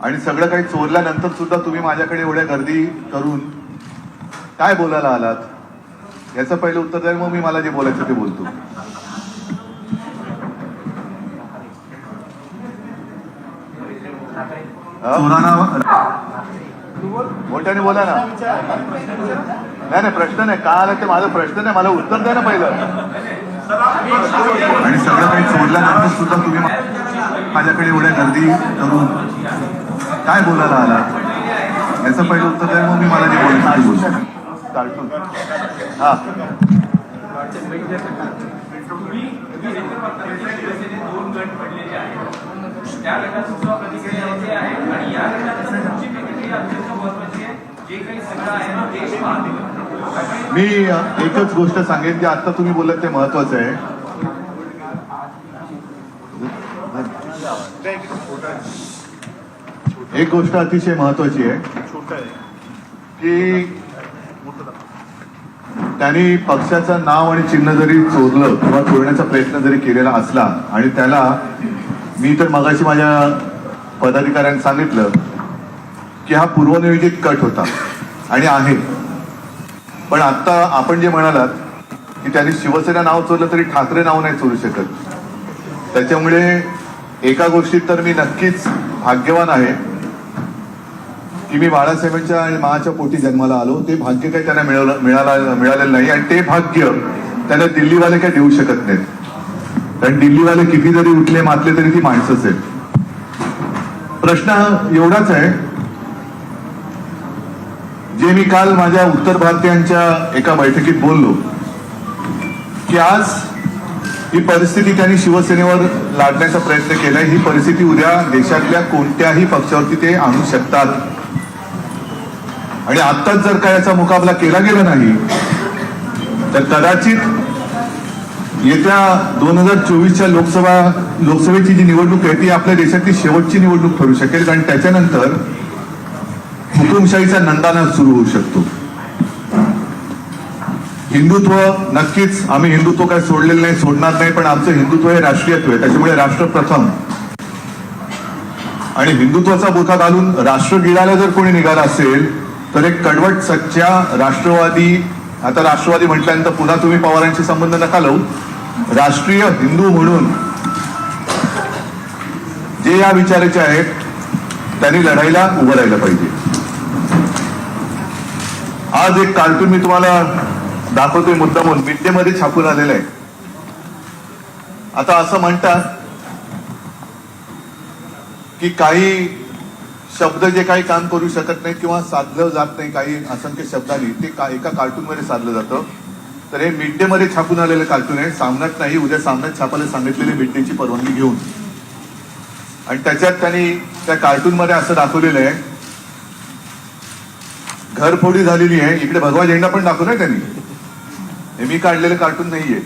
आणि सगळं काही चोरल्यानंतर सुद्धा तुम्ही माझ्याकडे एवढ्या गर्दी करून काय बोलायला आलात याचं पहिलं उत्तर द्या, मग मी मला जे बोलायचं ते बोलतो. मोठ्याने बोला ना. नाही प्रश्न नाही, का आला ते माझा प्रश्न नाही, मला उत्तर द्या ना पहिलं. आणि सगळं काही चोरल्यानंतर सुद्धा तुम्ही माझ्याकडे एवढ्या गर्दी करून काय बोलायला आलात याचं पहिलं उत्तर द्या, मग मी मला जे बोलायचं ते बोलतो. कार्टून हा मी एकच गोष्ट सांगेन की आता तुम्ही बोलत ते महत्वाचं आहे. एक गोष्ट अतिशय महत्वाची आहे की त्यांनी पक्षाचं नाव आणि चिन्ह जरी चोरलं किंवा चोरण्याचा प्रयत्न जरी केलेला असला आणि त्याला मी तर मगाशी माझ्या पदाधिकाऱ्यांनी सांगितलं की हा पूर्वनियोजित कट होता आणि आहे. पण आता आपण जे म्हणालात की त्यांनी शिवसेना नाव चोरलं तरी ठाकरे नाव नाही चोरू शकत. त्याच्यामुळे एका गोष्टीत तर मी नक्कीच भाग्यवान आहे की मी बाळासाहेबांच्या आणि माच्या पोटी जन्माला आलो. ते भाग्य काही त्यांना मिळालेलं नाही आणि ते भाग्य त्यांना दिल्लीवाले काही देऊ शकत नाहीत. कारण दिल्लीवाले किती जरी उठले मातले तरी ती माणसंच आहेत. प्रश्न एवढाच आहे, जे मी काल माझ्या उत्तर भारतीयांच्या एका बैठकीत बोललो की आज ही परिस्थिती त्यांनी शिवसेनेवर लादण्याचा प्रयत्न केलाय, ही परिस्थिती उद्या देशातल्या कोणत्याही पक्षावरती ते आणू शकतात. आणि आत्ताच जर का याचा मुकाबला केला गेला नाही तर कदाचित येत्या 2024च्या लोकसभेची जी निवडणूक आहे ती आपल्या देशातली शेवटची निवडणूक ठरू शकेल. कारण त्याच्यानंतर हुकुमशाहीचा नंदाना सुरू होऊ शकतो. हिंदुत्व नक्कीच, आम्ही हिंदुत्व काय सोडलेलं नाही, सोडणार नाही, पण आमचं हिंदुत्व हे राष्ट्रीयत्व आहे. त्याच्यामुळे राष्ट्र प्रथम. आणि हिंदुत्वाचा बोथा घालून राष्ट्र गिळायला जर कोणी निघाला असेल तर एक कडवट सच्चा राष्ट्रवादी, आता राष्ट्रवादी म्हटल्यानंतर पुन्हा तुम्ही पवारांशी संबंध नका लावू, राष्ट्रीय हिंदू म्हणून जे या विचाराचे आहेत त्यांनी लढाईला उभं राहिलं पाहिजे. आज एक कार्टून मी तुम्हाला दाखवतोय मुद्दामून, मिड डे मध्ये छापून आलेलं आहे. आता असं म्हणतात की काही शब्द जे काही काम करू शकत नाहीत किंवा साधलं जात नाही काही असंख्य शब्दांनी, ते एका कार्टून मध्ये साधलं जातं. तर हे मिड डे मध्ये छापून आलेलं कार्टून आहे, सामन्यात नाही, उद्या सामन्यात छापायला सांगितलेले मिड डेची परवानगी घेऊन. आणि त्याच्यात त्यांनी त्या कार्टून मध्ये असं दाखवलेलं आहे, घरफोडी झालेली आहे. इकडे भगवा झेंडा पण दाखवलाय त्यांनी, हे मी काढलेलं कार्टून नाहीये.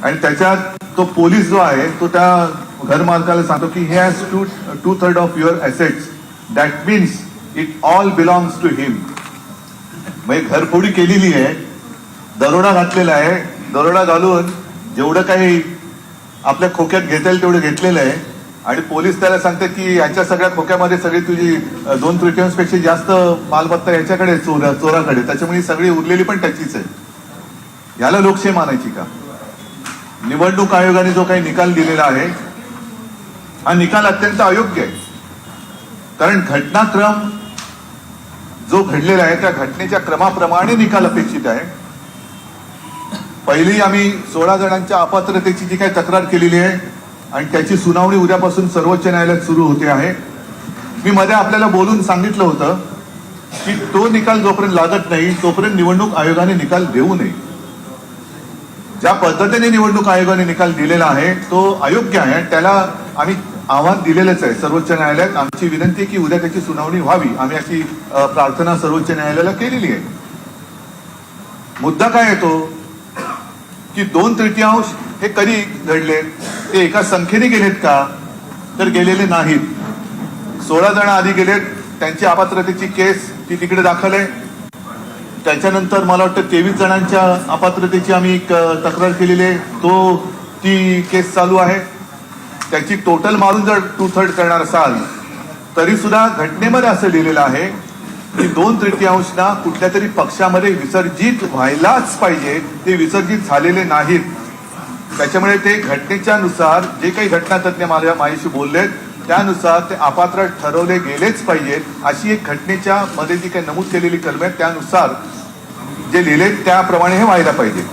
आणि त्याच्यात तो पोलीस जो आहे तो त्या घर मालकाला सांगतो की he has 2/3 of your assets, that means it all belongs to him. म्हणजे घरफोडी केलेली आहे, दरोडा घातलेला आहे, दरोडा घालून जेवढं काही आपल्या खोक्यात घेता येईल तेवढं घेतलेलं आहे. आणि पोलीस त्याला सांगतात की याच्या सगळ्या खोक्यामध्ये सगळी तुझी 2/3 पेक्षा जास्त मालमत्ता याच्याकडे चोराकडे, त्याच्यामुळे सगळी उरलेली पण त्याचीच आहे. याला लोकशाही मानायची का? निवडणूक आयोगाने जो काही निकाल दिलेला आहे हा निकाल अत्यंत अयोग्य आहे. कारण घटनाक्रम जो घडलेला आहे त्या घटनेच्या क्रमाप्रमाणे निकाल अपेक्षित आहे. पहिली आम्ही 16 जणांच्या अपात्रतेची जी काही तक्रार केलेली आहे आणि त्याची सुनावणी उद्यापासून सर्वोच्च न्यायालयात सुरू होते आहे. मी मध्ये आपल्याला बोलून सांगितलं होतं की तो निकाल जोपर्यंत लागत नाही तोपर्यंत निवडणूक आयोगाने निकाल देऊ नये. ज्या पद्धतीने निवडणूक आयोगाने निकाल दिलेला आहे तो अयोग्य आहे. त्याला आम्ही आव्हान दिलेलंच आहे सर्वोच्च न्यायालयात. आमची विनंती आहे की उद्या त्याची सुनावणी व्हावी. आम्ही अशी प्रार्थना सर्वोच्च न्यायालयाला केलेली आहे. मुद्दा काय येतो की 2/3 हे कधी घडले, ते एका संख्येने गेलेत का? तर गेलेले नाहीत. 16 जण आधी गेलेत, त्यांची अपात्रतेची केस ती तिकडे दाखल आहे. त्याच्यानंतर मला वाटतं 23 जणांच्या अपात्रतेची आम्ही एक तक्रार केलेली आहे, ती केस चालू आहे. त्याची टोटल मारून जर 2/3 करणार असाल तरी सुद्धा घटनेमध्ये असं लिहिलेलं आहे की 2/3 ना कुठल्या तरी पक्षामध्ये विसर्जित व्हायलाच पाहिजे, ते विसर्जित झालेले नाहीत. त्याच्यामुळे ते घटनेच्या नुसार जे काही घटनातज्ञ माझ्याशी बोललेत त्यानुसार ते अपात्र ठरवले गेलेच पाहिजेत. अशी एक घटनेच्या मध्ये जी काही नमूद केलेली कलम आहे त्यानुसार जे लिहिले त्याप्रमाणे हे व्हायला पाहिजे.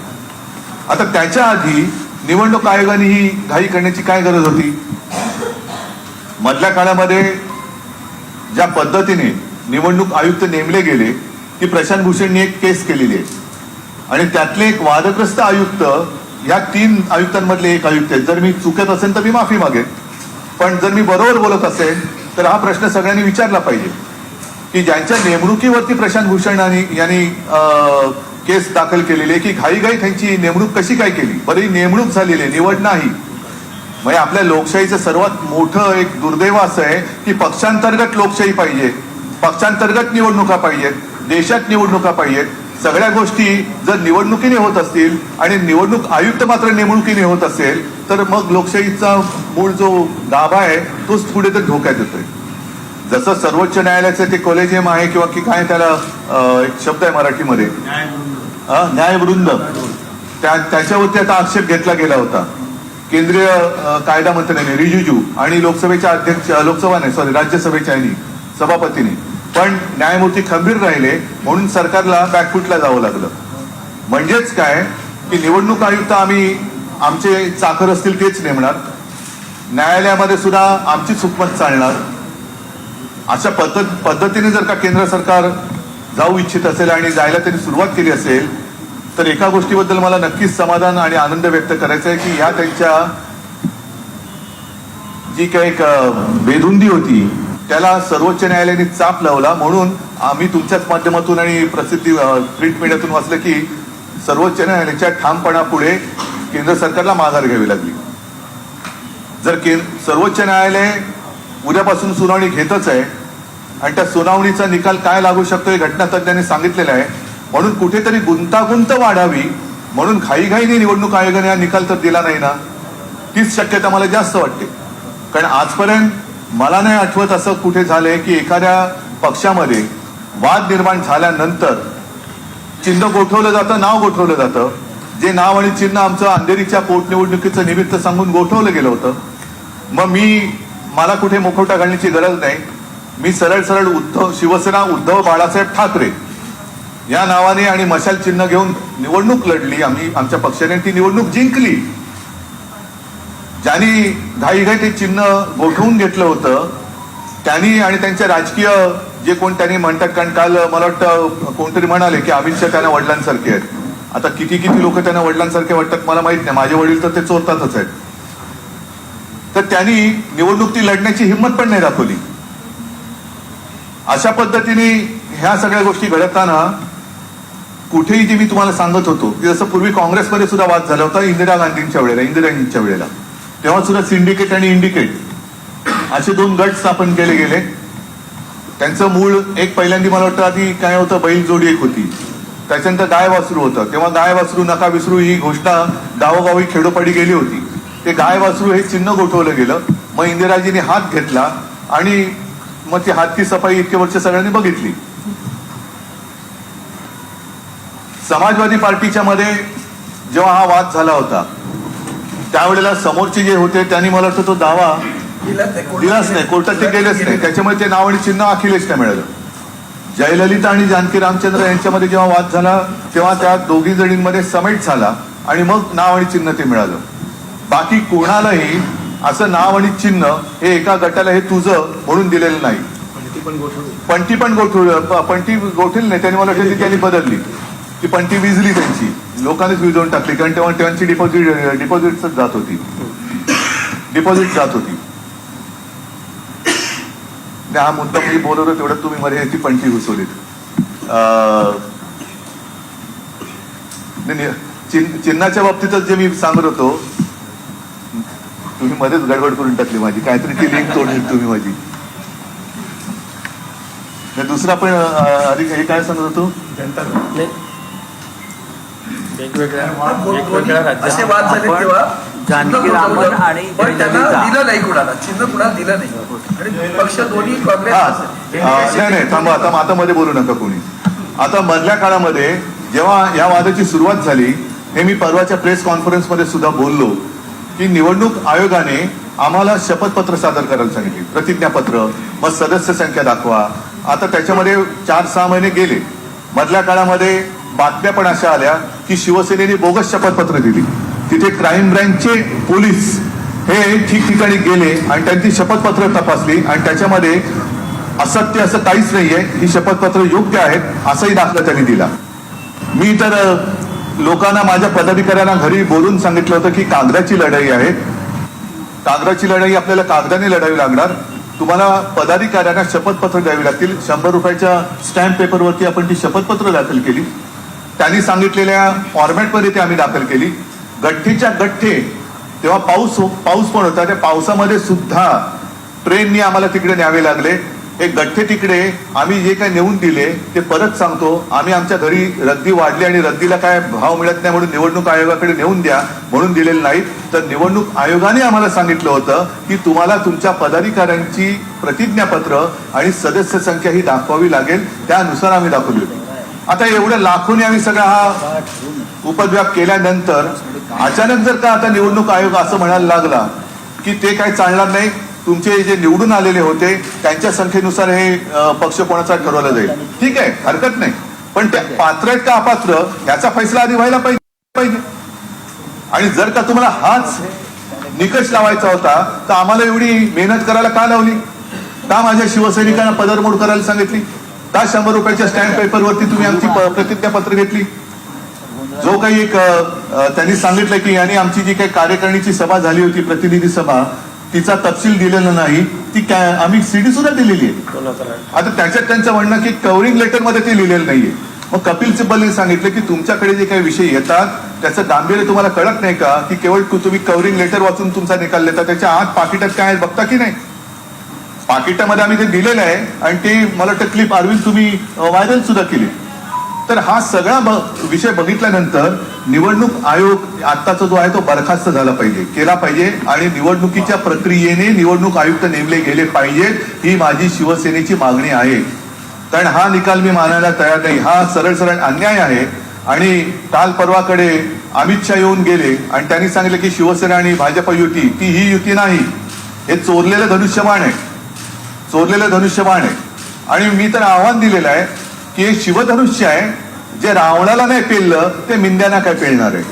आता त्याच्या आधी निवडणूक आयोगाने ही घाई करण्याची काय गरज होती? मधल्या काळामध्ये ज्या पद्धतीने निवडणूक आयुक्त नेमले गेले की प्रशांत भूषणनी एक केस केलेली आहे आणि त्यातले एक वादग्रस्त आयुक्त या 3 आयुक्तांमधले एक आयुक्त आहेत. जर मी चुकत असेल तर मी माफी मागेन, पण जर मी बरोबर बोलत असेल तर हा प्रश्न सगळ्यांनी विचारला पाहिजे की ज्यांच्या नेमणुकीवरती प्रशांत भूषण यांनी केस दाखल केलेली आहे की घाईघाई त्यांची नेमणूक कशी काय केली. बरी नेमणूक झालेली आहे, निवड नाही. म्हणजे आपल्या लोकशाहीचं सर्वात मोठं एक दुर्दैव असं आहे की पक्षांतर्गत लोकशाही पाहिजे, पक्षांतर्गत निवडणुका पाहिजेत, देशात निवडणुका पाहिजेत. सगळ्या गोष्टी जर निवडणुकीने होत असतील आणि निवडणूक आयुक्त मात्र नेमणुकीने होत असेल तर मग लोकशाहीचा मूळ जो गाभा आहे तोच कुठेतरी धोक्यात येतोय. जसं सर्वोच्च न्यायालयाचं ते कॉलेजियम आहे किंवा की काय त्याला एक शब्द आहे मराठीमध्ये न्यायवृंद, त्याच्यावरती आता आक्षेप घेतला गेला होता केंद्रीय कायदा मंत्र्यांनी रिजिजू आणि लोकसभेच्या अध्यक्ष राज्यसभेच्या सभापतींनी. पण न्यायमूर्ती खंबीर राहिले म्हणून सरकारला बॅकफुटला जावं लागलं. म्हणजेच काय की निवडणूक आयुक्त आम्ही आमचे चाकर असतील तेच नेमणार, न्यायालयामध्ये सुद्धा आमची हुकूमत चालणार. अशा पद्धतीने जर का केंद्र सरकार जाऊ इच्छित असेल आणि जायला त्यांनी सुरुवात केली असेल तर एका गोष्टीबद्दल मला नक्कीच समाधान आणि आनंद व्यक्त करायचा आहे की ह्या त्यांच्या जी काही एक बेधुंदी होती त्याला सर्वोच्च न्यायालयाने चाप लावला. म्हणून आम्ही तुमच्याच माध्यमातून आणि प्रसिद्धी प्रिंट मीडियातून वाचलं की सर्वोच्च न्यायालयाच्या ठामपणापुढे केंद्र सरकारला माघार घ्यावी लागली. जर सर्वोच्च न्यायालय उद्यापासून सुनावणी घेतच आहे आणि त्या सुनावणीचा निकाल काय लागू शकतो हे घटनातज्ञांनी सांगितलेलं आहे. म्हणून कुठेतरी गुंतागुंत वाढावी म्हणून घाईघाईने निवडणूक आयोगाने हा निकाल तर दिला नाही ना, तीच शक्यता मला जास्त वाटते. कारण आजपर्यंत मला नाही आठवत असं कुठे झालंय की एखाद्या पक्षामध्ये वाद निर्माण झाल्यानंतर चिन्ह गोठवलं जातं, नाव गोठवलं जातं. जे नाव आणि चिन्ह आमचं अंधेरीच्या पोटनिवडणुकीचं निमित्त सांगून गोठवलं गेलं होतं. मग मला कुठे मुखवटा घालण्याची गरज नाही. मी सरळ शिवसेना उद्धव बाळासाहेब ठाकरे या नावाने आणि मशाल चिन्ह घेऊन निवडणूक लढली. आमच्या पक्षाने ती निवडणूक जिंकली. ज्यांनी घाईघाई ते चिन्ह गोठवून घेतलं होतं त्यांनी आणि त्यांच्या राजकीय जे कोण त्यांनी म्हणतात, कारण काल मला वाटतं कोणतरी म्हणाले की अमित शहा त्यांना वडिलांसारखे आहेत. आता किती लोक त्यांना वडिलांसारखे वाटतात मला माहित नाही, माझे वडील तर ते चोरतातच आहेत. तर त्यांनी निवडणूक ती लढण्याची हिंमत पण नाही दाखवली. अशा पद्धतीने ह्या सगळ्या गोष्टी घडताना कुठेही जे मी तुम्हाला सांगत होतो की जसं पूर्वी काँग्रेसमध्ये सुद्धा वाद झाला होता इंदिरा गांधींच्या वेळेला, तेव्हा सुद्धा सिंडिकेट आणि इंडिकेट असे 2 गट स्थापन केले गेले. त्यांचं मूळ एक पहिल्यांदा मला वाटतं आधी काय होतं, बैल जोडी एक होती, त्याच्यानंतर गाय वासरू होतं. तेव्हा गाय वासरू नका विसरू ही घोषणा गावोगावी खेडोपाडी गेली होती. ते गाय वासरू हे चिन्ह गोठवलं गेलं. मग इंदिराजींनी हात घेतला आणि मग ती हातची सफाई इतके वर्ष सगळ्यांनी बघितली. समाजवादी पार्टीच्या मध्ये जेव्हा हा वाद झाला होता त्यावेळेला समोरचे जे होते त्यांनी मला वाटतं तो दावा दिलाच नाही, कोर्टात ते गेलेच नाही. त्याच्यामुळे ते नाव आणि चिन्ह अखिलेशला मिळालं. जयललिता आणि जानकी रामचंद्र यांच्यामध्ये जेव्हा वाद झाला तेव्हा त्या दोघी जणींमध्ये समेट झाला आणि मग नाव आणि चिन्ह ते मिळालं. बाकी कोणालाही असं नाव आणि चिन्ह हे एका गटाला हे तुझं म्हणून दिलेलं नाही. पंटी पण गोठवली नाही त्यांनी, मला वाटतं त्यांनी बदलली. ती पंटी विजली त्यांची, लोकांनीच विजवून टाकली. कारण तेव्हा त्यांची डिपॉझिट जात होती. हा मुद्दा मी बोलवलं तेवढं तुम्ही मध्ये ती पंटी घुसवलीत. चिन्हाच्या बाबतीतच जे मी सांगत होतो तुम्ही मध्येच गडबड करून टाकली माझी, काहीतरी ती लिंक तोडली तुम्ही माझी. दुसरा पण आधी हे काय सांगत होतो, वेगवेगळ्या असे वाद झाले तेव्हा जानकी रामन आणि पण त्यांना जयललिता. दिलं नाही कुणाला, चिन्ह कुणाला दिलं नाही आणि पक्ष दोन्ही काँग्रेस नाही थांबा, आता मध्ये बोलू नका कोणी. आता मधल्या काळामध्ये जेव्हा या वादाची सुरुवात झाली, हे मी परवाच्या प्रेस कॉन्फरन्समध्ये सुद्धा बोललो की निवडणूक आयोगाने आम्हाला शपथपत्र सादर करायला सांगितले, प्रतिज्ञापत्र, मग सदस्य संख्या दाखवा. आता त्याच्यामध्ये 4-6 महिने गेले. मधल्या काळामध्ये बातम्या पण अशा आल्या की शिवसेनेने बोगस शपथपत्र दिली. तिथे क्राईम ब्रँचचे पोलीस हे ठिकठिकाणी गेले आणि त्यांची शपथपत्र तपासली आणि त्याच्यामध्ये असत्य असं काहीच नाहीये, ही शपथपत्र योग्य आहेत असाही दाखला त्यांनी दिला. मी तर लोकांना, माझ्या पदाधिकाऱ्यांना घरी बोलून सांगितलं होतं की कागदाची लढाई आहे, कागदाची लढाई आपल्याला कागदाने लढावी लागणार. तुम्हाला पदाधिकाऱ्यांना शपथपत्र द्यावी लागतील. 100 रुपयाच्या स्टॅम्प पेपरवरती आपण ती शपथपत्र दाखल केली. त्यांनी सांगितलेल्या फॉर्मॅटमध्ये ती आम्ही दाखल केली. गठ्ठेच्या गठ्ठे, तेव्हा पाऊस पण होता, त्या पावसामध्ये सुद्धा ट्रेननी आम्हाला तिकडे न्यावे लागले. हे गठ्ठे तिकडे आम्ही जे काय नेऊन दिले ते परत सांगतो, आम्ही आमच्या घरी रद्दी वाढली आणि रद्दीला काय भाव मिळत नाही म्हणून निवडणूक आयोगाकडे नेऊन द्या म्हणून दिलेलं नाही. तर निवडणूक आयोगाने आम्हाला सांगितलं होतं की तुम्हाला तुमच्या पदाधिकाऱ्यांची प्रतिज्ञापत्र आणि सदस्य संख्या ही दाखवावी लागेल, त्यानुसार आम्ही दाखवली. आता एवढ्या लाखोनी आम्ही सगळा हा उपद्व्याप केल्यानंतर अचानक जर का आता निवडणूक आयोग असं म्हणायला लागला की ते काय चालणार नाही, तुमचे जे निवडून आलेले होते त्यांच्या संख्येनुसार हे पक्ष कोणाचा ठरवला जाईल, ठीक आहे, हरकत नाही. पण ते पात्र आहेत का अपात्र याचा फैसला आधी व्हायला पाहिजे. आणि जर का तुम्हाला हाच निकष लावायचा होता तर आम्हाला एवढी मेहनत करायला का लावली? का माझ्या शिवसैनिकांना पदरमोड करायला सांगितली? का 100 रुपयाच्या स्टॅम्प पेपरवरती तुम्ही आमची प्रतिज्ञापत्र घेतली? जो काही एक त्यांनी सांगितलं की यांनी आमची जी काही कार्यकारिणीची सभा झाली होती, प्रतिनिधी सभा, तिचा तपशील दिलेला नाही, ती आम्ही सीडी सुद्धा दिलेली आहे. आता त्याच्यात त्यांचं म्हणणं की कव्हरिंग लेटर मध्ये ते लिहिलेलं नाहीये. मग कपिल सिब्बलने सांगितलं की तुमच्याकडे जे काही विषय येतात त्याचं गांभीर्य तुम्हाला कळत नाही का, की केवळ तुम्ही कव्हरिंग लेटर वाचून तुमचा निकाल देता, त्याच्या आत पाकिटात काय बघता की नाही? पाकिटामध्ये आम्ही ते दिलेलं आहे आणि ते मला वाटतं क्लिप अरविंद तुम्ही व्हायरल सुद्धा केली. तर हा सगळा विषय बघितल्यानंतर निवडणूक आयोग आत्ताचा जो आहे तो बरखास्त झाला पाहिजे, केला पाहिजे आणि निवडणुकीच्या प्रक्रियेने निवडणूक आयुक्त नेमले गेले पाहिजेत, ही माझी शिवसेनेची मागणी आहे. कारण हा निकाल मी मानायला तयार नाही, हा सरळ सरळ अन्याय आहे. आणि काल परवाकडे अमित शहा येऊन गेले आणि त्यांनी सांगितलं की शिवसेना आणि भाजप युती, ती ही युती नाही, हे चोरलेलं धनुष्यबाण आहे, चोरलेलं धनुष्यबाण आहे. आणि मी तर आव्हान दिलेलं आहे की हे शिवधनुष्य आहे, जे रावणाला नाही पेललं ते मिंद्यांना काय पेलणार आहे?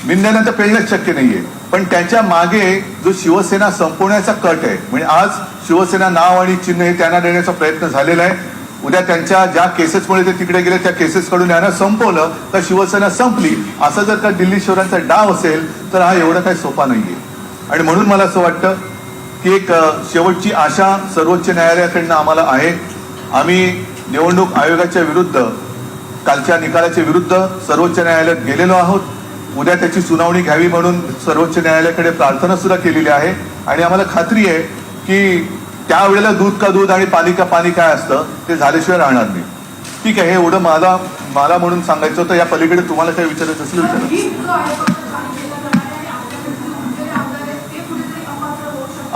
मिंद्यांना तर पेलणंच शक्य नाहीये. पण त्याच्या मागे जो शिवसेना संपवण्याचा कट आहे, म्हणजे आज शिवसेना नाव आणि चिन्ह हे त्यांना देण्याचा प्रयत्न झालेला आहे. उद्या त्यांच्या ज्या केसेसमुळे ते तिकडे गेले त्या केसेस कडून यांना संपवलं तर शिवसेना संपली, असं जर का दिल्ली शहरांचा डाव असेल तर हा एवढा काही सोपा नाहीये. आणि म्हणून मला असं वाटतं की एक शेवटची आशा सर्वोच्च न्यायालयाकडनं आम्हाला आहे. आम्ही निवडणूक आयोगाच्या विरुद्ध, कालच्या निकालाच्या विरुद्ध सर्वोच्च न्यायालयात गेलेलो आहोत. उद्या त्याची सुनावणी घ्यावी म्हणून सर्वोच्च न्यायालयाकडे प्रार्थना सुद्धा केलेली आहे. आणि आम्हाला खात्री आहे की त्यावेळेला दूध का दूध आणि पाणी का पाणी काय असतं ते झाल्याशिवाय राहणार नाही. ठीक आहे, हे एवढं मला म्हणून सांगायचं होतं. या पलीकडे तुम्हाला काही विचारायचं असेल विचारा.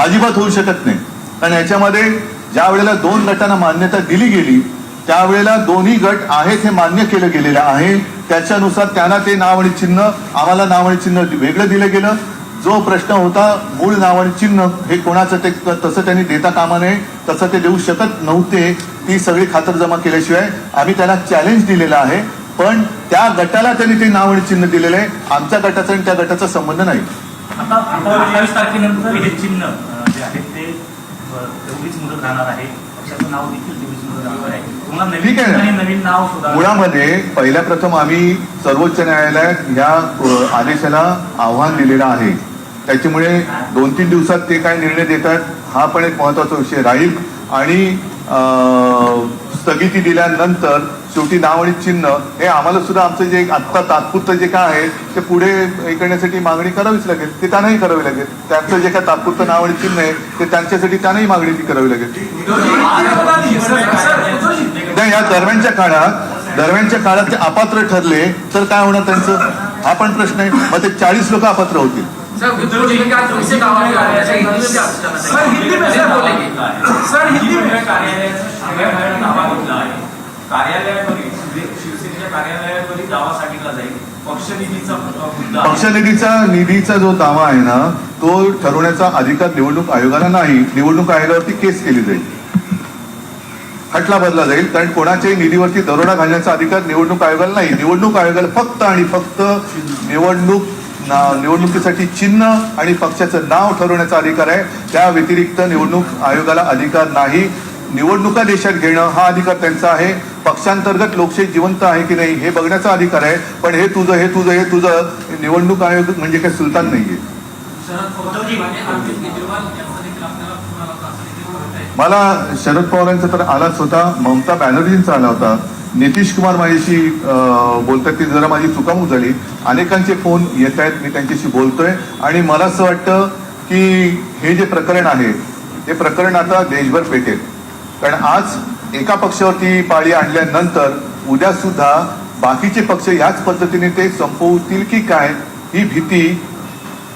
अजिबात होऊ शकत नाही. कारण याच्यामध्ये ज्या वेळेला 2 गटांना मान्यता दिली गेली त्यावेळेला दोन्ही गट आहेत हे मान्य केलं गेलेलं आहे. त्याच्यानुसार त्यांना ते नाव आणि चिन्ह, आम्हाला नाव आणि चिन्ह वेगळं दिलं गेलं. जो प्रश्न होता मूळ नाव आणि चिन्ह हे कोणाचं, ते तसं त्यांनी देता कामा नये, तसं ते देऊ शकत नव्हते. ती सगळी खातरजमा केल्याशिवाय आम्ही त्याला चॅलेंज दिलेलं आहे. पण त्या गटाला त्यांनी ते नाव आणि चिन्ह दिलेलं आहे. आमच्या गटाचा आणि त्या गटाचा संबंध नाही. आता 28 तारखेनंतर हे चिन्ह जे आहे ते तेवढीच मुदत राहणार आहे, पक्षाचं नाव देखील तेवढीच मुदत राहणार आहे. तुम्हाला ठीक आहे ना. नवीन नाव सुद्धा मुळामध्ये पहिल्या प्रथम आम्ही सर्वोच्च न्यायालयात या आदेशाला आव्हान दिलेलं आहे. त्याच्यामुळे 2-3 दिवसात ते काय निर्णय देतात हा पण एक महत्वाचा विषय राहील. आणि स्थगिती दिल्यानंतर शेवटी नाव आणि चिन्ह हे आम्हाला सुद्धा आमचं जे आत्ता तात्पुरतं जे काय आहे ते पुढे हे करण्यासाठी मागणी करावीच लागेल. ते त्यांनाही करावी लागेल. त्यांचं जे काय तात्पुरतं नाव आणि चिन्ह आहे ते त्यांच्यासाठी त्यांनाही मागणी ती करावी लागेल. या दरम्यानच्या काळात ते अपात्र ठरले तर काय होणार त्यांचं? हा पण प्रश्न आहे. मग ते 40 लोक अपात्र होतील. सर विद्रोह लिखा कैसे गाँव आ रहे हैं सर हिंदी में सर बोलेंगे सर हिंदी में कार्यालयात दावा घेतला आहे. कार्यालयामध्ये शिवसेनेच्या कार्यालयामध्ये दावा सांगितला जाईल. पक्षनिधीचा मुद्दा निधीचा जो दावा आहे ना तो ठरवण्याचा अधिकार निवडणूक आयोगाला नाही. निवडणूक आयोगावरती केस केली जाईल, खटला भरला जाईल. कारण कोणाच्याही निधीवरती दरोडा घालण्याचा अधिकार निवडणूक आयोगाला नाही. निवडणूक आयोगाला फक्त आणि फक्त निवडणुकीसाठी चिन्ह आणि पक्षाचं नाव ठरवण्याचा अधिकार आहे. त्या व्यतिरिक्त निवडणूक आयोगाला अधिकार नाही. निवडणुका देशात घेणं हा अधिकार त्यांचा आहे. पक्षांतर्गत लोकशाही जिवंत आहे की नाही हे बघण्याचा अधिकार आहे. पण हे तुझं निवडणूक आयोग म्हणजे काही सुलतान नाहीये. मला शरद पवारांचा तर आलाच होता, ममता बॅनर्जींचा आला होता, नितीश कुमार माझ्याशी बोलतात ती जरा माझी चुकामुक झाली. अनेकांचे फोन येत आहेत, मी त्यांच्याशी बोलतोय. आणि मला असं वाटतं की हे जे प्रकरण आहे हे प्रकरण आता देशभर पेटेल. कारण आज एका पक्षावरती पाळी आणल्यानंतर उद्या सुद्धा बाकीचे पक्ष याच पद्धतीने ते संपवतील की काय ही भीती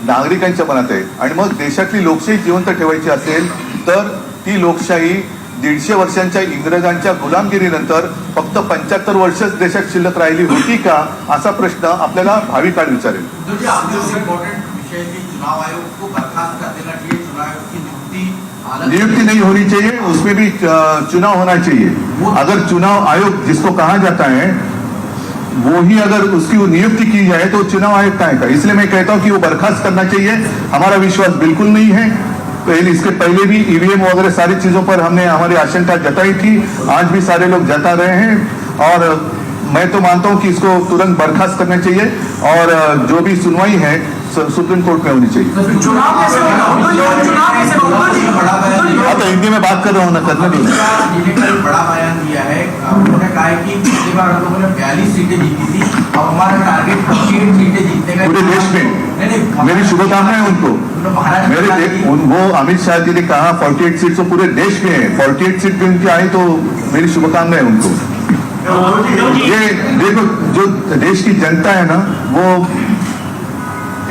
नागरिकांच्या मनात आहे. आणि मग देशातली लोकशाही जिवंत ठेवायची असेल तर ती लोकशाही 150 वर्षांच्या इंग्रजांच्या गुलामगिरीनंतर फक्त 75 वर्षच देशात शिल्लक राहिली होती का असा प्रश्न आपल्याला भावी काळ विचारेल. चुनाव आयोग को बर्खास्त कर देना चाहिए. चुनाव आयोग की नियुक्ति नहीं होनी चाहिए, उसमें भी चुनाव होना चाहिए. अगर चुनाव आयोग जिसको कहा जाता है वो ही अगर उसकी नियुक्ति की जाए तो चुनाव आयोग का है. इसलिए मैं कहता हूं कि वो बर्खास्त करना चाहिए. हमारा विश्वास बिल्कुल नहीं है. इसके पहले भी ईवीएम वगैरह सारी चीजों पर हमने हमारी आशंका जताई थी, आज भी सारे लोग जता रहे हैं. और मैं तो मानता हूं कि इसको तुरंत बर्खास्त करना चाहिए और जो भी सुनवाई है सुप्रीम कोर्ट में होनी चाहिए. तो हिंदी में बात कर रहा हूँ ना, करने दो. बड़ा बयान दिया है. उन्होंने कहा है कि पिछली बार हम लोगों ने 42 सीटें जीती थी, अब हमारा टारगेट 48 सीटें जीतने का. पूरे देश में मेरी शुभकामनाएं उनको. वो अमित शाह जी ने कहा 48 सीट तो पूरे देश में है. 48 सीट भी उनकी आई तो मेरी शुभकामनाएं उनको. ये देखो जो देश की जनता है ना वो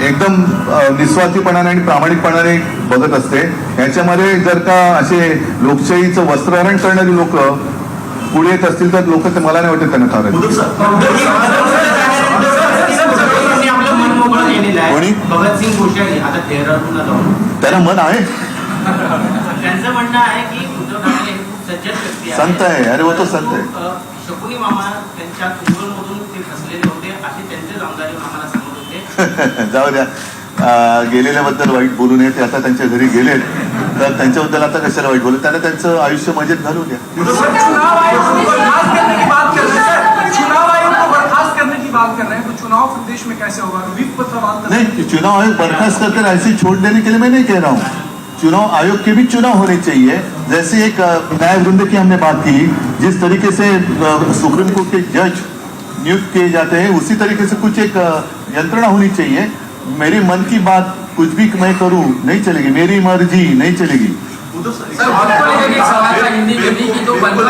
एकदम निस्वार्थीपणाने आणि प्रामाणिकपणाने बघत असते. याच्यामध्ये जर का असे लोकशाहीचं वस्त्रहरण करणारी लोक पुढे येत असतील तर लोक मला नाही वाटत त्यांना कारण. कोणी भगतसिंग कोश्यारी आता देहरादूनला जाऊन त्याला मन आहे, त्यांचं म्हणणं आहे की उद्धव ठाकरे हे खूप सज्जन व्यक्ती आहे, संत आहे. अरे वो तो संत आहे. शकुनी मामा त्यांच्या कुंभलमधून ते फसलेले होते असे त्यांचे आमदार आम्हाला सांगत होते. जाऊ द्या, गेलेल्याबद्दल वाईट बोलू नये. ते आता त्यांच्या घरी गेलेत तर त्यांच्याबद्दल आता कशाला वाईट बोलू. त्यांना त्यांचं आयुष्य मजेत घालू द्या. चुनाव आयोग को बर्खास्त करने की बात कर रहे हैं. चुनाव आयोग को बर्खास्त करने की बात कर रहे हैं तो चुनाव प्रदेश में कैसे होगा? विप पर सवाल नहीं, चुनाव आयोग बर्खास्त करके ऐसे छोड़ देने के लिए मैं नहीं कह रहा हूँ. चुनाव आयोग के भी चुनाव होने चाहिए. जैसे एक न्यायवृंद की हमने बात की, जिस तरीके से सुप्रीम कोर्ट के जज नियुक्त किए जाते हैं उसी तरीके से कुछ एक यंत्रणा होनी चाहिए. मेरे मन की बात कुछ भी मैं करूं नहीं चलेगी, मेरी मर्जी नहीं चलेगी. सर आपको लेकर एक सवाल था हिंदी में भी कि जो बंगाल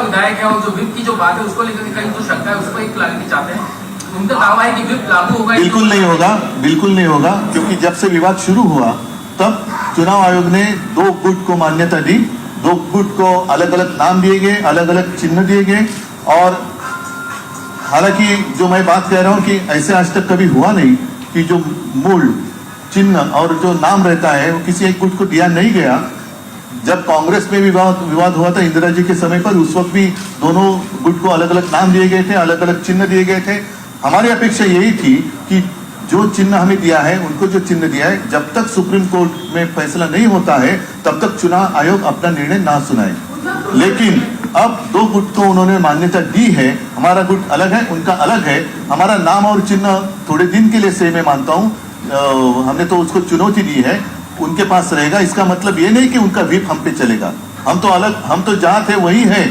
विधायक है और जो विप की जो बात है उसको लेकर कहीं तो शंका है, उसको एक लागू चाहते हैं. उनका दावा है कि विप लागू होगा. बिल्कुल नहीं होगा, बिल्कुल नहीं होगा. क्योंकि जब से विवाद शुरू हुआ तब चुनाव आयोग ने 2 गुट को मान्यता दी. 2 गुट को अलग अलग नाम दिए गए, अलग अलग चिन्ह दिए गए. और हालांकि जो मैं बात कह रहा हूं कि ऐसे आज तक कभी हुआ नहीं कि जो मूल चिन्ह और जो नाम रहता है वो किसी एक गुट को दिया नहीं गया. जब कांग्रेस में विवाद हुआ था इंदिरा जी के समय पर, उस वक्त भी दोनों गुट को अलग अलग नाम दिए गए थे, अलग अलग चिन्ह दिए गए थे. हमारी अपेक्षा यही थी कि जो चिन्ह हमें दिया है उनको जो चिन्ह दिया है जब तक सुप्रीम कोर्ट में फैसला नहीं होता है तब तक चुनाव आयोग अपना निर्णय ना सुनाए. लेकिन अब 2 गुट को उन्होंने मान्यता दी है. हमारा गुट अलग है, उनका अलग है. हमारा नाम और चिन्ह थोड़े दिन के लिए से मैं मानता हूँ, हमने तो उसको चुनौती दी है, उनके पास रहेगा. इसका मतलब ये नहीं कि उनका व्हिप हम पे चलेगा. हम तो अलग, हम तो जहाँ थे वही है,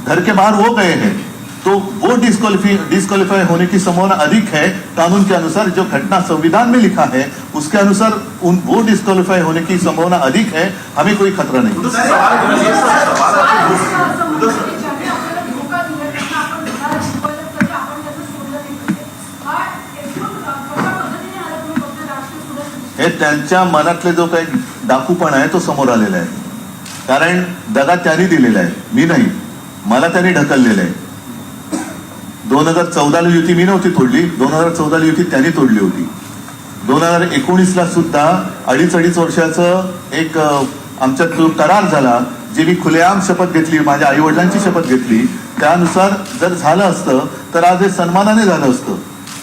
घर के बाहर वो गए हैं. तो वो डिस्क्वालीफाई होने की संभावना अधिक है. कानून के अनुसार जो घटना संविधान में लिखा है उसके अनुसार वो डिस्क्वालीफाई होने की संभावना अधिक है. हमें कोई खतरा नहीं. हे त्यांच्या मनातले जो काही डाकूपणा आहे तो समोर आलेला आहे. कारण दगा त्यांनी दिलेला आहे, मी नाही. मला त्यांनी ढकललेलं आहे. 2014 युती मी नव्हती तोडली, 2014 युती त्यांनी तोडली होती. 2019 सुद्धा अडीच वर्षाचं एक आमच्यात जो करार झाला, जी मी खुलेआम शपथ घेतली, माझ्या आई वडिलांची शपथ घेतली, त्यानुसार जर झालं असतं तर आज हे सन्मानाने झालं असतं.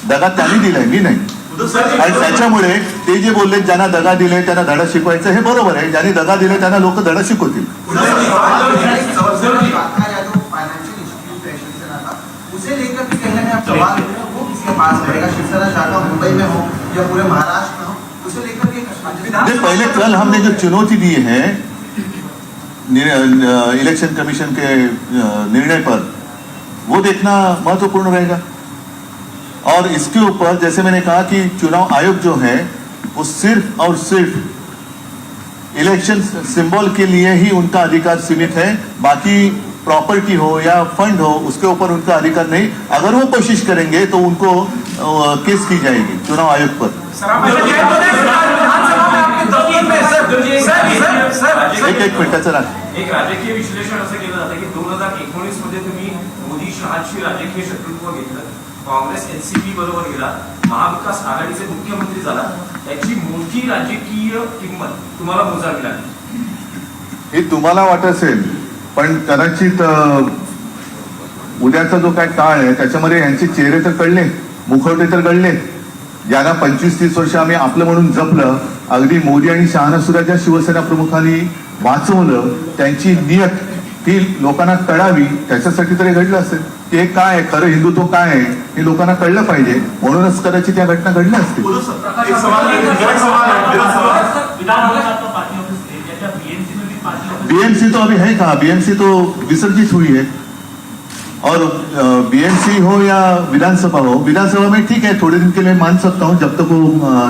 दगा त्यांनी दिलाय, मी नाही. आणि त्याच्यामुळे ते जे बोलले ज्यांना दगा दिले त्यांना धडा शिकवायचं, हे बरोबर आहे. ज्यांनी दगा दिले त्यांना लोक धडा शिकवतील. उसे लेकर के कहीं ना कहीं सवाल वो किसके पास रहेगा? शिवसेना शाखा मुंबई में हो या पूरे महाराष्ट्र में हो, उसे लेकर के पहले कल हमने जो चुनौती दी है इलेक्शन कमीशन के निर्णय पर, वो देखना महत्वपूर्ण रहेगा. और इसके ऊपर जैसे मैंने कहा कि चुनाव आयोग जो है वो सिर्फ और सिर्फ इलेक्शन सिंबल के लिए ही उनका अधिकार सीमित है. बाकी प्रॉपर्टी हो या फंड हो उसके ऊपर उनका अधिकार नहीं. अगर वो कोशिश करेंगे तो उनको केस की जाएगी चुनाव आयोग पर. एक मिनिटाचं राख. एक राजकीय विश्लेषण असं केलं जातं की 2019 मध्ये तुम्ही मोदी शहाशी राजकीय शत्रुत्व घेतलं, काँग्रेस एनसीपी बरोबर गेला, महाविकास आघाडीचे मुख्यमंत्री झाला, याची मोठी राजकीय किंमत तुम्हाला मोजावी लागली. हे तुम्हाला वाटत असेल, पण कदाचित उद्याचा जो काय काळ आहे त्याच्यामध्ये यांचे चेहरे तर कळले, मुखवटे तर कळले. ज्यांना 25-30 वर्ष आम्ही आपलं म्हणून जपलं, अगदी मोदी आणि शहाना सुद्धा ज्या शिवसेना प्रमुखांनी वाचवलं, त्यांची नियत ती लोकांना कळावी, त्याच्यासाठी तरी घडलं असेल की हे काय आहे, खरं हिंदुत्व काय आहे हे लोकांना कळलं पाहिजे. म्हणूनच कदाचित त्या घटना घडल्या असतील. बीएमसी तो अभी है कहाँ? बीएमसी तो विसर्जित हुई है. और बीएमसी हो या विधानसभा हो, विधानसभा में ठीक है थोड़े दिन के लिए मान सकता हूँ जब तक वो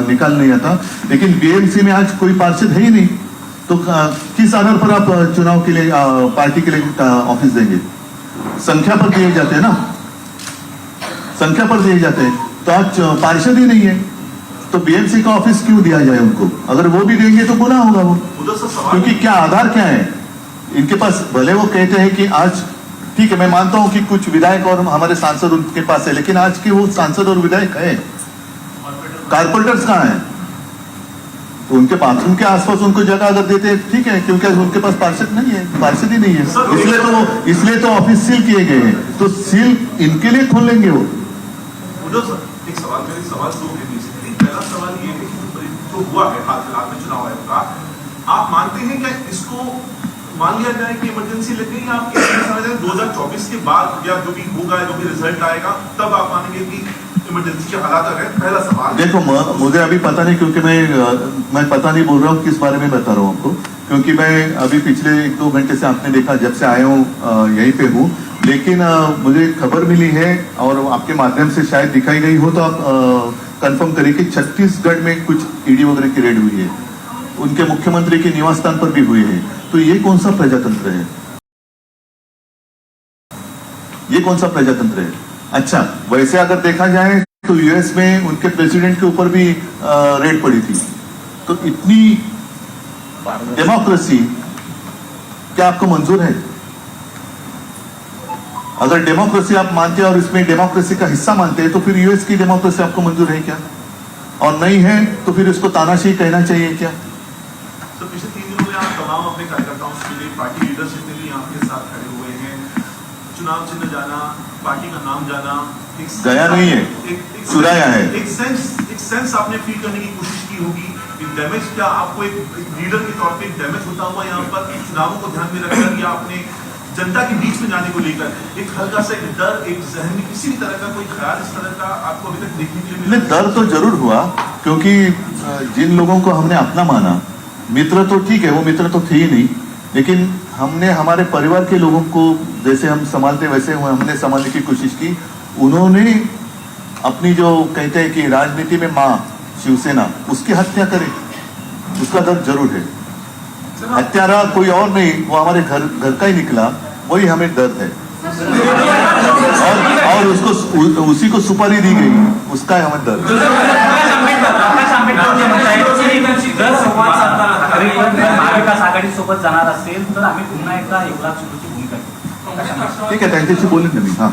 निकाल नहीं आता, लेकिन बीएमसी में आज कोई पार्षद है ही नहीं. तो किस आधार पर आप चुनाव के लिए पार्टी के लिए ऑफिस देंगे? संख्या पर दिए जाते हैं ना, संख्या पर दिए जाते हैं. तो आज पार्षद ही नहीं है तो बीएमसी का ऑफिस क्यों दिया जाए उनको? अगर वो भी देंगे तो गुनाह होगा वो. क्योंकि क्या आधार क्या है इनके पास? भले वो कहते हैं कि आज ठीक है, मैं मानता हूं कि कुछ विधायक और हमारे सांसद उनके पास है, लेकिन आज के वो सांसद और विधायक है, कारपोरेटर्स कहाँ हैं? तो उनके बाथरूम के आसपास उनको जगह अगर देते हैं ठीक है, क्योंकि उनके पास पार्षद नहीं है, पार्षद ही नहीं है, इसलिए तो ऑफिस सील किए गए हैं. तो सील इनके लिए खोल लेंगे वो. एक सवाल मेरे सवाल दो है. पहला सवाल ये है कि जो हुआ है हाल में चुनाव आयोग का, आप मानते हैं क्या इसको मान लिया जाए कि इमरजेंसी लग गई? आप 2024 के बाद या जो भी होगा, जो भी रिजल्ट आएगा, तब आप मानेंगे कि इमरजेंसी के हालात है? पहला सवाल. देखो मुझे अभी पता नहीं, क्योंकि मैं पता नहीं बोल रहा हूँ किस बारे में बता रहा हूँ आपको, क्योंकि मैं अभी पिछले 1-2 घंटे से आपने देखा जब से आया हूँ यहीं पे हूँ. लेकिन मुझे खबर मिली है और आपके माध्यम से शायद दिखाई गई हो, तो आप कंफर्म करिए कि छत्तीसगढ़ में कुछ ईडी वगैरह की रेड हुई है, उनके मुख्यमंत्री के निवास स्थान पर भी हुई है. तो ये कौन सा प्रजातंत्र है? ये कौन सा प्रजातंत्र है? अच्छा, वैसे अगर देखा जाए तो यूएस में उनके प्रेसिडेंट के ऊपर भी रेड पड़ी थी. तो इतनी डेमोक्रेसी क्या आपको मंजूर है? अगर डेमोक्रेसी आप मानते हैं और इसमें डेमोक्रेसी का हिस्सा मानते हैं तो फिर यूएस की डेमोक्रेसी आपको मंजूर है क्या? और नहीं है तो फिर इसको तानाशाही कहना चाहिए क्या? तो पिछले 3 दिनों में आप तमाम अपने कार्यकर्ताओं से मिले, पार्टी लीडरशिप में भी आपके साथ खड़े हुए हैं. चुनाव चिन्ह जाना, पार्टी का नाम जाना, गया नहीं है, चुराया है. एक सेंस आपने फील करने की कोशिश की होगी. डैमेज क्या आपको एक लीडर के तौर पे डैमेज होता हुआ यहाँ पर चुनावों को ध्यान में रखकर या अपने जनता के बीच में जाने को लेकर एक हल्का सा एक डर, एक जहन में किसी भी तरह का कोई ख्याल इस तरह का आपको अभी तक देखने के लिए नहीं? डर तो जरूर हुआ, क्योंकि जिन लोगों को हमने अपना माना, मित्र तो ठीक है, वो मित्र तो थे ही नहीं, लेकिन हमने हमारे परिवार के लोगों को जैसे हम संभालते वैसे हमने संभालने की कोशिश की. उन्होंने अपनी जो कहते हैं कि राजनीति में माँ शिवसेना, उसकी हत्या करे, उसका दर्द जरूर है. हत्यारा कोई और नहीं, वो हमारे घर का ही निकला, वही हमें दर्द है. और उसको उसी को सुपारी दी गई, उसका है हमें दर्द. प्रकाश आंबेडकर जे म्हणतायत की महाविकास आघाडी सोबत जाणार असेल तर आम्ही पुन्हा एकदा एकनाथ शिंदेची भूमिका घेऊ. ठीक आहे, त्यांच्याशी बोलेन ना मी. हा,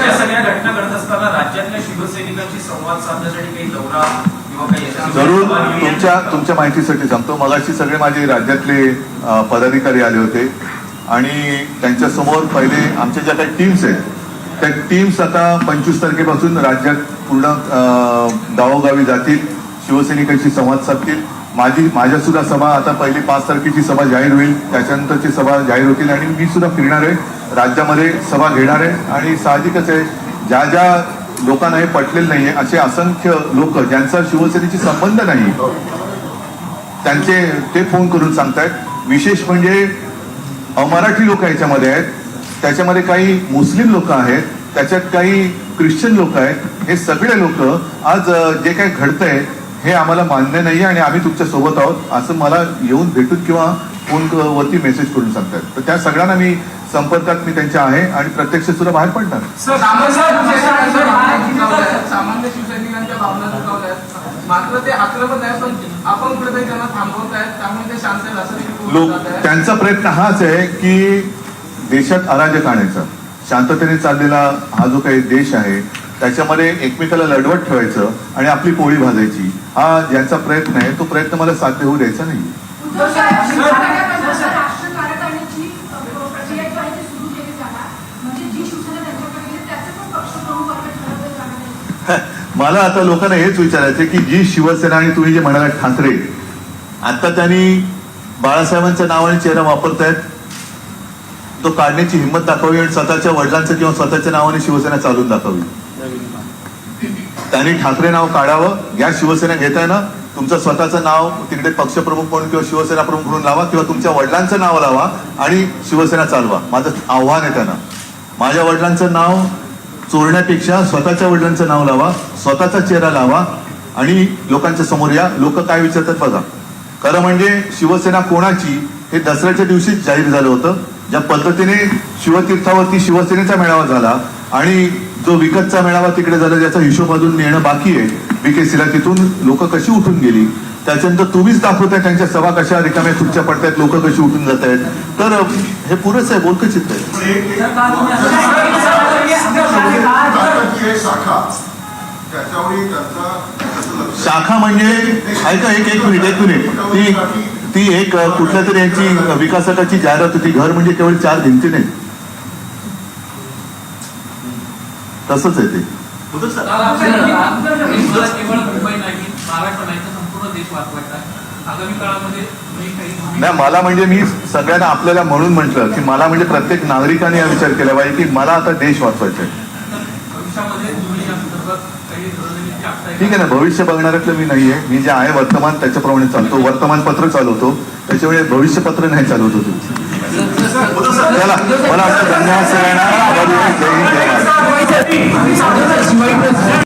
या सगळ्या घटना घडत असताना राज्यातल्या शिवसैनिकांशी संवाद साधण्यासाठी काही दौरा किंवा काही यशस्वी जरूर सभा नियोजन तुमच्या माहितीसाठी सांगतो. मगाशी सगळे माझे राज्यातले पदाधिकारी आले होते आणि त्यांच्यासमोर पहिले आमच्या ज्या काही टीम्स आहेत त्या टीम्स आता 25 तारखेपासून राज्यात पूर्ण गावोगावी जातील, शिवसैनिकांशी संवाद साधतील. माझ्या सुद्धा सभा आता पहिली 5 तारखेची सभा जाहीर होईल, त्याच्यानंतरची सभा जाहीर होतील आणि मी सुद्धा फिरणार आहे, राज्यामध्ये सभा घेणार आहे. आणि साहजिकच आहे, ज्या ज्या लोकांना हे पटलेलं नाहीये असे असंख्य लोक ज्यांचा शिवसेनेशी संबंध नाही त्यांचे ते फोन करून सांगतायत. विशेष म्हणजे अमराठी लोक याच्यामध्ये आहेत, त्याच्यामध्ये काही मुस्लिम लोक आहेत, त्याच्यात काही ख्रिश्चन लोक आहेत. हे सगळे लोक आज जे काही घडतंय हे आम्हाला मान्य नाही आणि आम्ही तुमच्या सोबत आहोत असं मला येऊन भेटून किंवा फोनवरती मेसेज करून सांगतात. तर त्या सगळ्यांना मी संपर्कात मी त्यांच्या आहे आणि प्रत्यक्ष सुद्धा बाहेर पडणार. सामान्य शिवसैनिकांच्या भावना दुखावल्यात, मात्र ते आक्रमक आहे, पण आपण कुठेतरी त्यांना थांबवत आहेत, त्यामुळे ते शांत आहेत असं देखील बोललं जात आहे. त्यांचा प्रयत्न हाच आहे की देशात अराजक आणायचा, शांततेने चाललेला हा जो काही देश आहे त्याच्यामध्ये एकमेकाला लढवत ठेवायचं आणि आपली पोळी भाजायची, हा ज्यांचा प्रयत्न आहे तो प्रयत्न मला साध्य होऊ द्यायचा नाही. मला आता लोकांना हेच विचारायचं की जी शिवसेना आणि तुम्ही जे म्हणाला ठाकरे, आता त्यांनी बाळासाहेबांच्या नावाने चेहरा वापरतायत, तो काढण्याची हिंमत दाखवावी आणि स्वतःच्या वडिलांचं किंवा स्वतःच्या नावाने शिवसेना चालून दाखवावी. त्यांनी ठाकरे नाव काढावं. या शिवसेना घेताय ना, तुमचं स्वतःचं नाव तिकडे पक्षप्रमुख म्हणून किंवा शिवसेना प्रमुख म्हणून लावा किंवा तुमच्या वडिलांचं नाव लावा आणि शिवसेना चालवा. माझं आव्हान आहे त्यांना. माझ्या वडिलांचं नाव चोरण्यापेक्षा स्वतःच्या वडिलांचं नाव लावा, स्वतःचा चेहरा लावा आणि लोकांच्या समोर या. लोक काय विचारतात बघा. खरं म्हणजे शिवसेना कोणाची हे दसऱ्याच्या दिवशीच जाहीर झालं होतं. ज्या पद्धतीने शिवतीर्थावरती शिवसेनेचा मेळावा झाला आणि जो विकतचा मेळावा तिकडे झाला ज्याचा हिशोब अजून येणं बाकी आहे BKC ला, तिथून लोक कशी उठून गेली, त्याच्यानंतर तुम्हीच दाखवताय त्यांच्या सभा कशा रिकाम्या खुर्च्या पडतायत, लोक कशी उठून जात आहेत. तर हे पुरेच आहे, बोलकं चित्र आहे. शाखा म्हणजे ऐका, एक मिनिट ती एक कुठल्या तरी यांची विकासकाची जाहिरात होती. घर म्हणजे केवळ 4 भिंती नाही, तसंच आहे ते. केवळ मुंबई नाही, महाराष्ट्र नाही तर संपूर्ण देश वाचवायचा. आगामी काळामध्ये नाही, मला म्हणजे मी सगळ्यांना आपल्याला म्हणून म्हटलं की मला म्हणजे प्रत्येक नागरिकाने हा विचार केला पाहिजे की मला आता देश वाचवायचा आहे. भविष्यामध्ये तुम्ही या संदर्भात काही रणनीती आखताय? ठीक आहे ना, भविष्य बघणाऱ्यातलं मी नाहीये. मी जे आहे वर्तमान त्याच्याप्रमाणे चालतो, वर्तमानपत्र चालवतो, त्याच्यामुळे भविष्यपत्र नाही चालवत होतो. चला, मला आपलं धन्यवाद सगळ्यांना. आभारी आहे. जय हिंद, जय महाराष्ट्र.